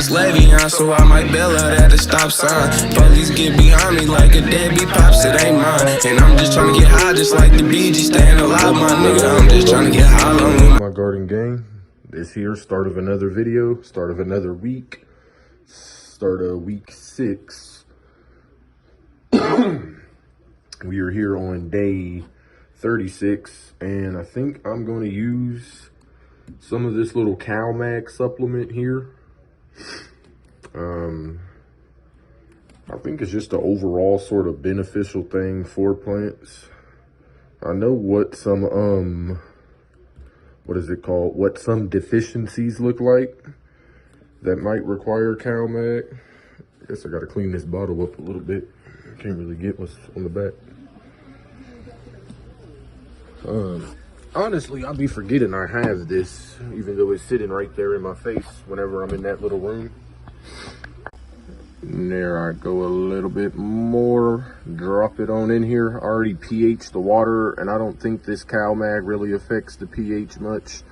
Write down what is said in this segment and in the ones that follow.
it's Le'Veon, so I might bail out at the stop sign. Police get behind me like a deadbeat pops, it ain't mine. And I'm just trying to get high, just like the BG staying alive, my nigga. I'm just trying to get high on my garden gang. This here, start of another video, start of another week, start of week 6. We are here on day 36, and I think I'm going to use some of this little CalMag supplement here. I think it's just an overall sort of beneficial thing for plants. I know what some what some deficiencies look like that might require CalMag. I guess I gotta clean this bottle up a little bit. I can't really get what's on the back. Honestly, I'll be forgetting I have this, even though it's sitting right there in my face whenever I'm in that little room. And there I go a little bit more, drop it on in here. I already pH the water, and I don't think this CalMag really affects the pH much.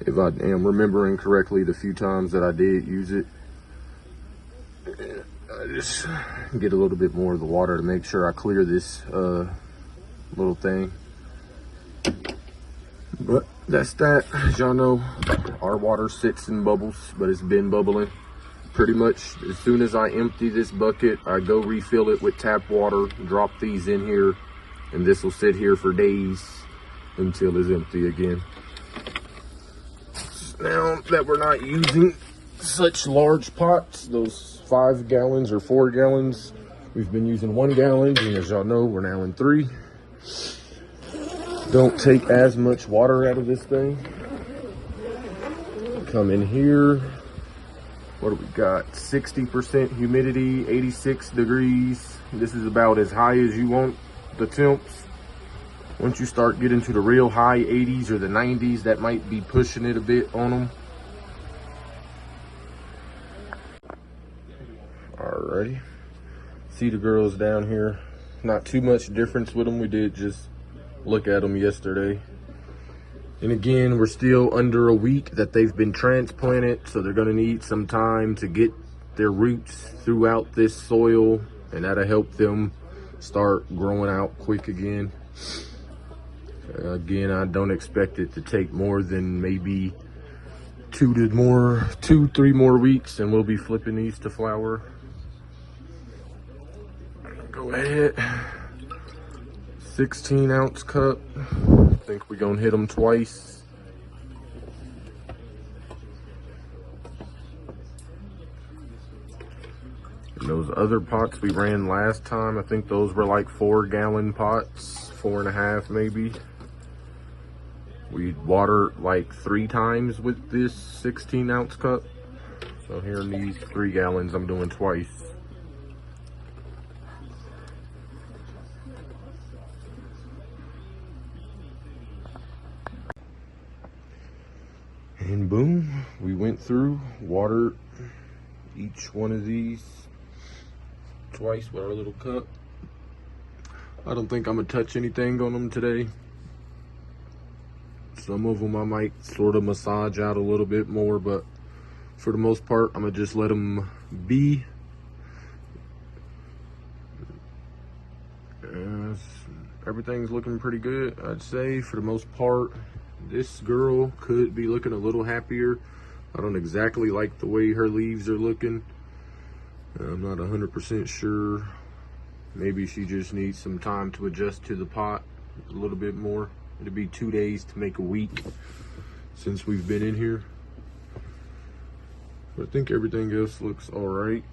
If I am remembering correctly, the few times that I did use it, I just get a little bit more of the water to make sure I clear this little thing. But that's that. As y'all know, our water sits in bubbles, but it's been bubbling. Pretty much as soon as I empty this bucket, I go refill it with tap water, drop these in here, and this will sit here for days until it's empty again. Now that we're not using such large pots, those 5 gallons or 4 gallons, we've been using 1 gallon, and as y'all know, we're now in 3. Don't take as much water out of this thing. Come in here. What do we got? 60% humidity, 86 degrees. This is about as high as you want the temps. Once you start getting to the real high 80s or the 90s, that might be pushing it a bit on them. Alrighty. See the girls down here. Not too much difference with them. We did just look at them yesterday. And again, we're still under a week that they've been transplanted, so they're gonna need some time to get their roots throughout this soil, and that'll help them start growing out quick again. Again, I don't expect it to take more than maybe 2-3 more weeks, and we'll be flipping these to flower. Go ahead. 16-ounce cup. I think we're gonna hit them twice. And those other pots we ran last time, I think those were like 4-gallon pots, 4.5 maybe. We water like 3 times with this 16-ounce cup. So here in these 3 gallons, I'm doing twice. And boom, we went through, watered each one of these twice with our little cup. I don't think I'm gonna touch anything on them today. Some of them I might sort of massage out a little bit more, but for the most part, I'm gonna just let them be. Everything's looking pretty good, I'd say, for the most part. This girl could be looking a little happier. I don't exactly like the way her leaves are looking. I'm not 100% sure. Maybe she just needs some time to adjust to the pot a little bit more. It'll be 2 days to make a week since we've been in here. But I think everything else looks all right.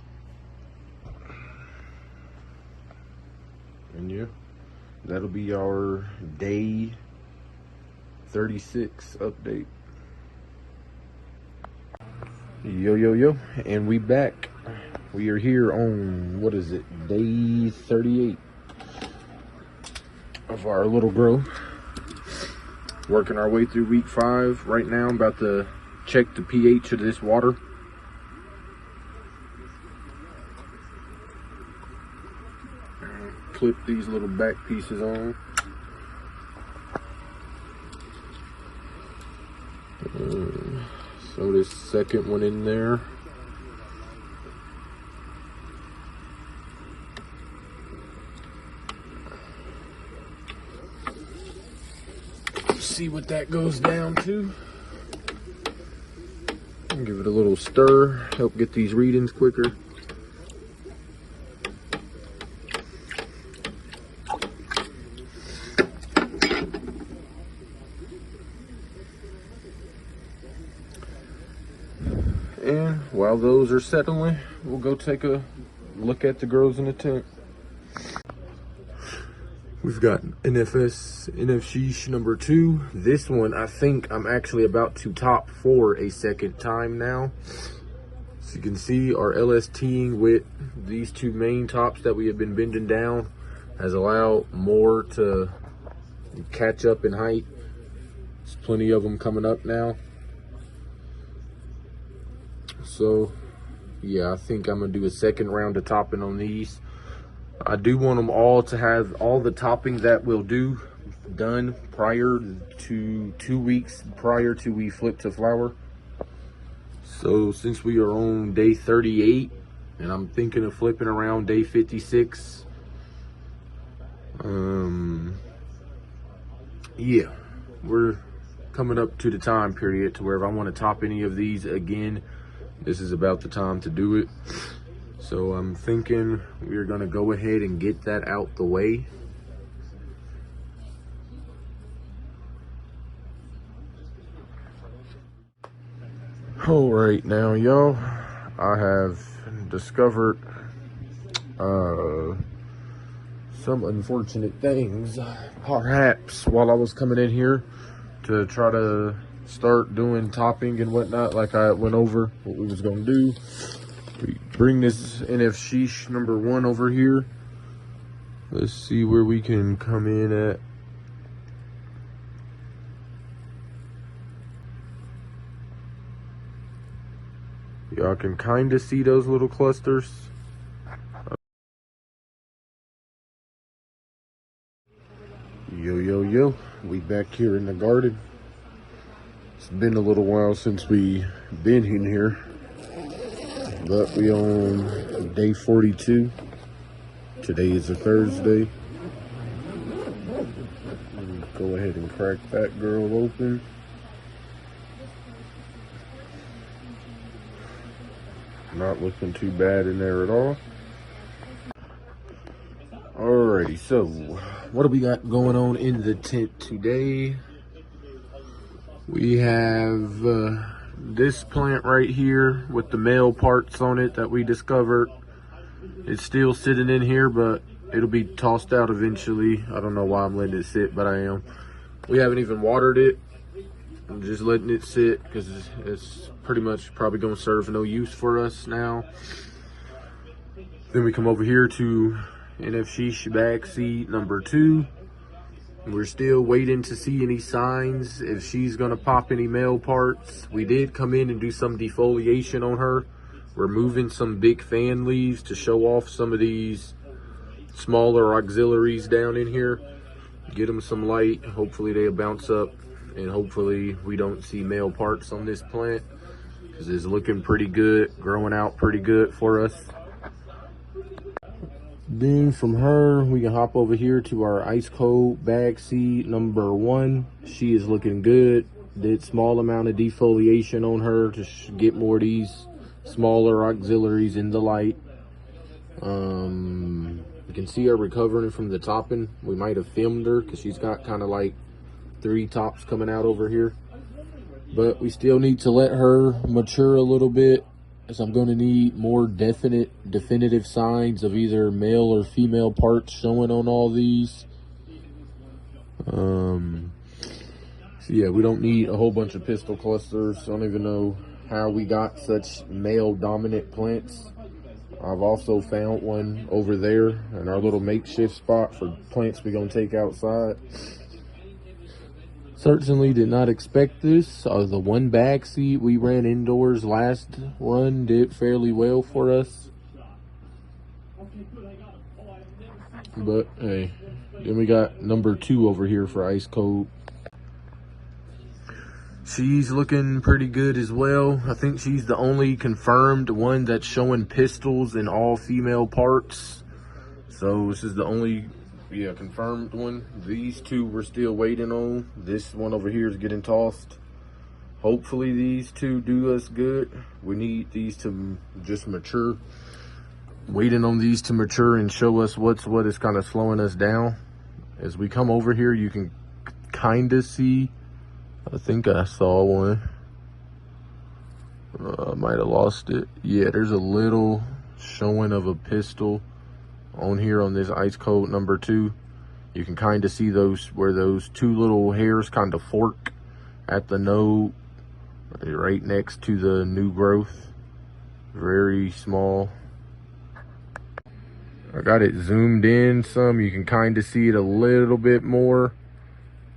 And yeah, that'll be our day 36 update. Yo, and we back. We are here on, what is it, day 38 of our little grow. Working our way through week 5. Right now I'm about to check the pH of this water. Clip these little back pieces on. Throw this second one in there. see what that goes down to. Give it a little stir, help get these readings quicker. And while those are settling, we'll go take a look at the girls in the tent. We've got NF number 2. This one, I think I'm actually about to top for a second time now. So you can see our LSTing with these 2 main tops that we have been bending down has allowed more to catch up in height. There's plenty of them coming up now. So yeah, I think I'm gonna do a second round of topping on these. I do want them all to have all the topping that we'll do done prior to 2 weeks prior to we flip to flower. So since we are on day 38 and I'm thinking of flipping around day 56, yeah, we're coming up to the time period to where if I want to top any of these again, this is about the time to do it. So I'm thinking we're gonna go ahead and get that out the way. All right, now y'all, I have discovered some unfortunate things, perhaps, while I was coming in here to try to start doing topping and whatnot, like I went over what we was gonna do. We bring this NF number 1 over here. Let's see where we can come in at. Y'all can kind of see those little clusters. Yo, we back here in the garden. It's been a little while since we been in here, but we on day 42. Today is a Thursday. Go ahead and crack that girl open. Not looking too bad in there at all. Alrighty, so what do we got going on in the tent today? We have this plant right here with the male parts on it that we discovered. It's still sitting in here, but it'll be tossed out eventually. I don't know why I'm letting it sit, but I am. We haven't even watered it. I'm just letting it sit because it's pretty much probably going to serve no use for us now. Then we come over here to NF bag seed number 2. We're still waiting to see any signs if she's going to pop any male parts. We did come in and do some defoliation on her, removing some big fan leaves to show off some of these smaller auxiliaries down in here. Get them some light. Hopefully they'll bounce up, and hopefully we don't see male parts on this plant because it's looking pretty good, growing out pretty good for us. Then from her, we can hop over here to our ice cold bag seed number 1. She is looking good. Did small amount of defoliation on her to get more of these smaller auxiliaries in the light. You can see her recovering from the topping. We might have filmed her because she's got kind of like 3 tops coming out over here. But we still need to let her mature a little bit, as I'm going to need more definitive signs of either male or female parts showing on all these. So yeah, we don't need a whole bunch of pistil clusters. I don't even know how we got such male dominant plants. I've also found one over there in our little makeshift spot for plants we're going to take outside. Certainly did not expect this. The 1 bag seed we ran indoors last run did fairly well for us. But hey, then we got number 2 over here for ice cold. She's looking pretty good as well. I think she's the only confirmed one that's showing pistils in all female parts. So this is the only Yeah, confirmed one. These two we're still waiting on. This one over here is getting tossed. Hopefully these two do us good. We need these to just mature. Waiting on these to mature and show us what is kind of slowing us down. As we come over here, you can kind of see, I think I saw one. I might have lost it. Yeah, there's a little showing of a pistil on here on this ice coat number 2. You can kind of see those where those two little hairs kind of fork at the node, right next to the new growth. Very small. I got it zoomed in some. You can kind of see it a little bit more.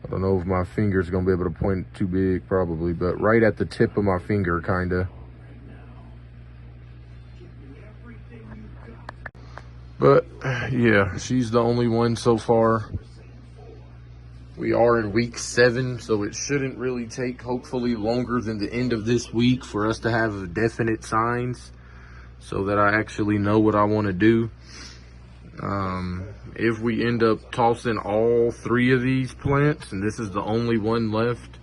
I don't know if my finger's gonna be able to point too big, probably, but right at the tip of my finger, kind of. But yeah, she's the only one so far. We are in week 7, so it shouldn't really take, hopefully, longer than the end of this week for us to have definite signs so that I actually know what I want to do. If we end up tossing all 3 of these plants, and this is the only one left,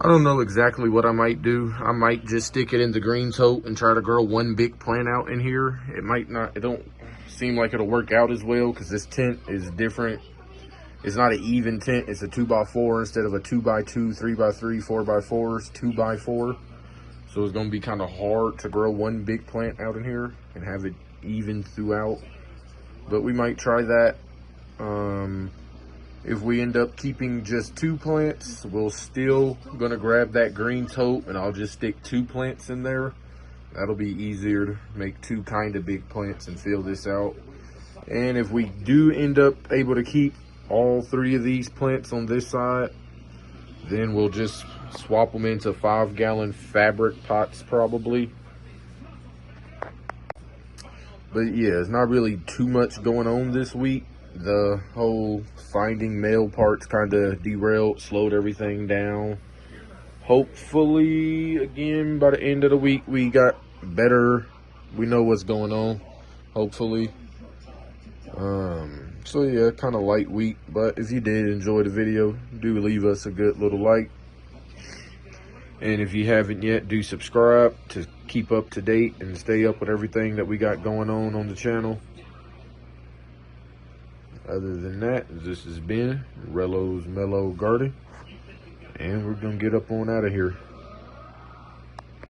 I don't know exactly what I might do. I might just stick it in the green tote and try to grow one big plant out in here. It might not, it don't seem like it'll work out as well because this tent is different. It's not an even tent. It's a 2x4 instead of a 2x2, 3x3, 4x4s, 2x4. So it's gonna be kind of hard to grow one big plant out in here and have it even throughout. But we might try that. If we end up keeping just 2 plants, we'll still gonna grab that green tote and I'll just stick 2 plants in there. That'll be easier to make 2 kind of big plants and fill this out. And if we do end up able to keep all 3 of these plants on this side, then we'll just swap them into 5-gallon fabric pots probably. But yeah, it's not really too much going on this week. The whole finding male parts kind of derailed, slowed everything down. Hopefully, again, by the end of the week, we got better. We know what's going on, hopefully. So yeah, kind of light week. But if you did enjoy the video, do leave us a good little like. And if you haven't yet, do subscribe to keep up to date and stay up with everything that we got going on the channel. Other than that, this has been Rello's Mellow Garden, and we're gonna get up on out of here.